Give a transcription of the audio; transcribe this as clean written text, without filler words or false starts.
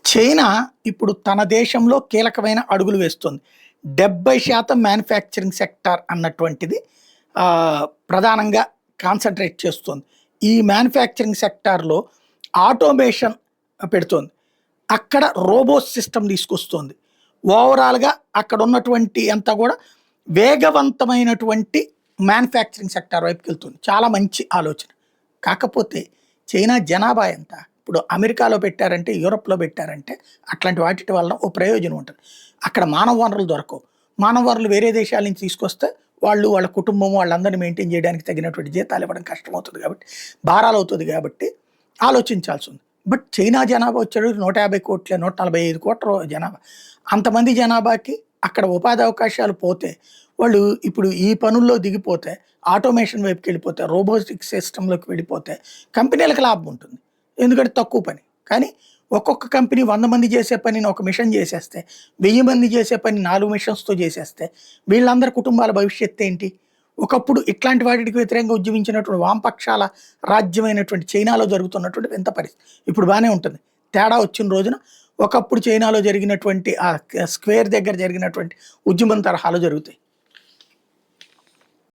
China ఇప్పుడు తన దేశంలో కీలకమైన అడుగులు వేస్తుంది. 70% మ్యానుఫ్యాక్చరింగ్ సెక్టార్ అన్నటువంటిది ప్రధానంగా కాన్సంట్రేట్ చేస్తుంది. ఈ మ్యానుఫ్యాక్చరింగ్ సెక్టార్‌లో ఆటోమేషన్ పెడుతోంది. అక్కడ రోబోట్ సిస్టమ్ తీసుకొస్తుంది. ఓవరాల్‌గా అక్కడ ఉన్నటువంటి అంతా కూడా వేగవంతమైనటువంటి మ్యానుఫ్యాక్చరింగ్ సెక్టార్ వైపుకెళ్తుంది. చాలా మంచి ఆలోచన. కాకపోతే చైనా జనాభా ఎంత? ఇప్పుడు అమెరికాలో పెట్టారంటే, యూరప్‌లో పెట్టారంటే అట్లాంటి వాటిటి వలన ఓ ప్రయోజనం ఉంటది. అక్కడ మానవ వనరులు దొరకవు. మానవ వనరులు వేరే దేశాల నుంచి తీసుకొస్తే వాళ్ళు, వాళ్ళ కుటుంబం వాళ్ళందరిని మెయింటైన్ చేయడానికి తగినటువంటి జీతాలు ఇవ్వడం కష్టమవుతుంది కాబట్టి, భారాలవుతది కాబట్టి ఆలోచించాల్సింది. బట్ చైనా జనాభా వచ్చేటప్పటికి 150,00,00,000 145,00,00,000 జనాభా. అంతమంది జనాభాకి అక్కడ ఉపాధి అవకాశాలు పోతే, వాళ్ళు ఇప్పుడు ఈ పనుల్లో దిగిపోతే, ఆటోమేషన్ వైపుకెళ్ళిపోతే, రోబోటిక్ సిస్టమ్‌లోకి వెళ్ళిపోతే కంపెనీలకు లాభం ఉంటుంది. ఎందుకంటే తక్కువ పని. కానీ ఒక్కొక్క కంపెనీ 100 మంది చేసే పనిని ఒక మిషన్ చేసేస్తే, 1000 మంది చేసే పని 4 మిషన్స్‌తో చేసేస్తే, వీళ్ళందరి కుటుంబాల భవిష్యత్తేంటి? ఒకప్పుడు ఇట్లాంటి వాటికి వ్యతిరేకంగా ఉద్యమించినటువంటి వామపక్షాల రాజ్యమైనటువంటి చైనాలో జరుగుతున్నటువంటి వింత పరిస్థితి. ఇప్పుడు బానే ఉంటుంది. తేడా వచ్చిన రోజున ఒకప్పుడు చైనాలో జరిగినటువంటి స్క్వేర్ దగ్గర జరిగినటువంటి ఉద్యమం తరహాలో జరుగుతాయి.